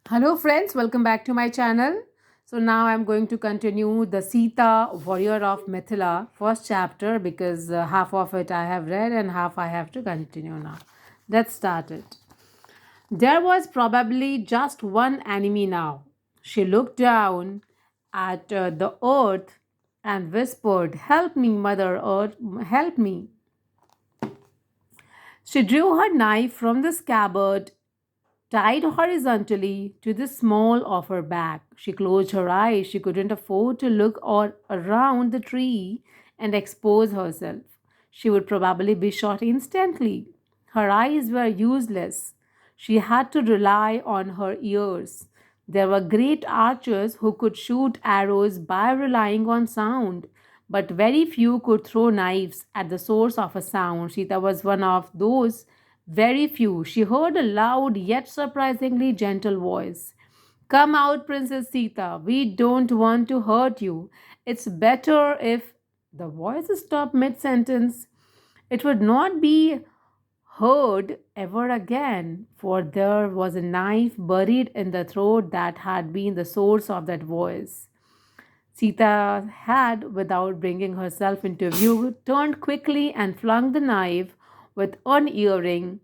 Hello, friends, welcome back to my channel. So, now I'm going to continue the Sita, Warrior of Mithila, first chapter because half of it I have read and half I have to continue now. Let's start it. There was probably just one enemy now. She looked down at the earth and whispered, "Help me, Mother Earth, help me." She drew her knife from the scabbard tied horizontally to the small of her back. She closed her eyes. She couldn't afford to look or around the tree and expose herself. She would probably be shot instantly. Her eyes were useless. She had to rely on her ears. There were great archers who could shoot arrows by relying on sound, but very few could throw knives at the source of a sound. Sita was one of those very few. She heard a loud yet surprisingly gentle voice. "Come out, Princess Sita. We don't want to hurt you. It's better if—" The voice stopped mid sentence. It would not be heard ever again, for there was a knife buried in the throat that had been the source of that voice. Sita had, without bringing herself into view, turned quickly and flung the knife with unerring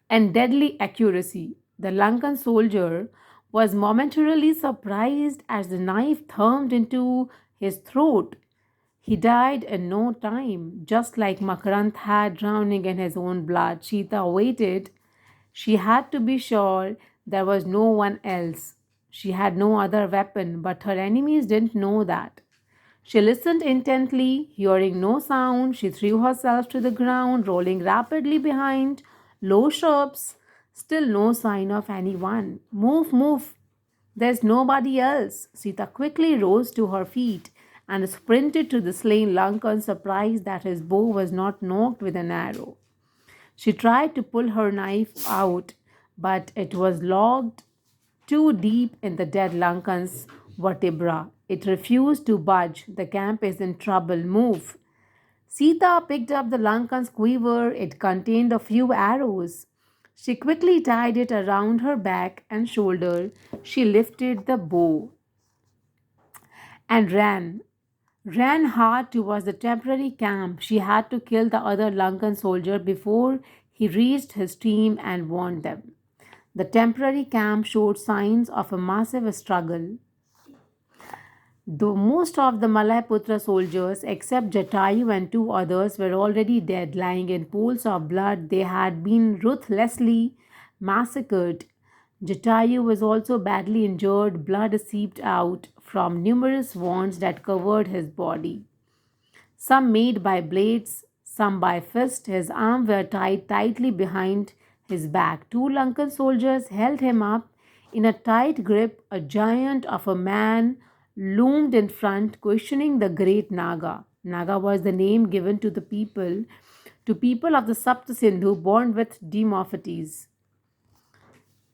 and deadly accuracy. The Lankan soldier was momentarily surprised as the knife thrummed into his throat. He died in no time, just like Makarant had, drowning in his own blood. Sita waited. She had to be sure there was no one else. She had no other weapon, but her enemies didn't know that. She listened intently, hearing no sound. She threw herself to the ground, rolling rapidly behind low shrubs. Still no sign of anyone. "Move, move. There's nobody else." Sita quickly rose to her feet and sprinted to the slain Lankan, surprised that his bow was not knocked with an arrow. She tried to pull her knife out, but it was locked too deep in the dead Lankan's vertebra. It refused to budge. "The camp is in trouble. Move." Sita picked up the Lankan's quiver. It contained a few arrows. She quickly tied it around her back and shoulder. She lifted the bow and ran hard towards the temporary camp. She had to kill the other Lankan soldier before he reached his team and warned them. The temporary camp showed signs of a massive struggle. Though most of the Malayaputra soldiers, except Jatayu and two others, were already dead, lying in pools of blood, they had been ruthlessly massacred. Jatayu was also badly injured. Blood seeped out from numerous wounds that covered his body. Some made by blades, some by fist. His arms were tied tightly behind his back. Two Lankan soldiers held him up in a tight grip. A giant of a man loomed in front, questioning the great Naga. Naga was the name given to people of the Sapta Sindhu born with deformities.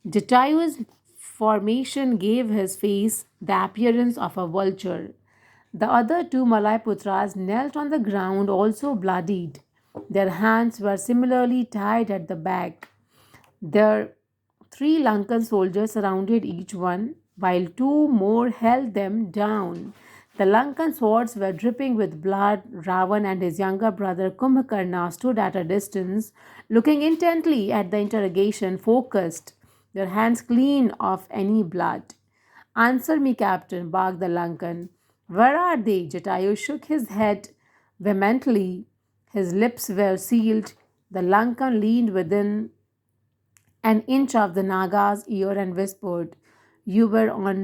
Jatayu's formation gave his face the appearance of a vulture. The other two Malaiputras knelt on the ground, also bloodied. Their hands were similarly tied at the back. Their three Lankan soldiers surrounded each one, while two more held them down. The Lankan swords were dripping with blood. Ravan and his younger brother Kumbhakarna stood at a distance, looking intently at the interrogation, focused, their hands clean of any blood. "Answer me, Captain," barked the Lankan. "Where are they?" Jatayu shook his head vehemently. His lips were sealed. The Lankan leaned within an inch of the Naga's ear and whispered, "You were on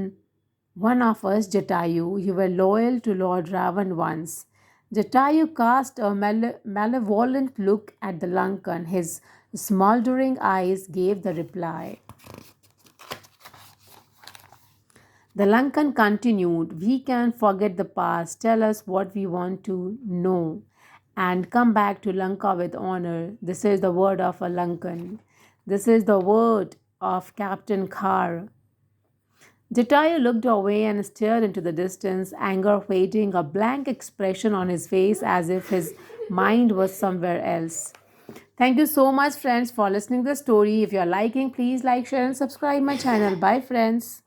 one of us, Jatayu. You were loyal to Lord Ravan once." Jatayu cast a malevolent look at the Lankan. His smoldering eyes gave the reply. The Lankan continued, "We can forget the past. Tell us what we want to know and come back to Lanka with honor." This is the word of a Lankan. This is the word of Captain Khar. Jatayu looked away and stared into the distance, anger waiting, a blank expression on his face as if his mind was somewhere else. Thank you so much, friends, for listening to the story. If you're liking, please like, share, and subscribe my channel. Bye, friends.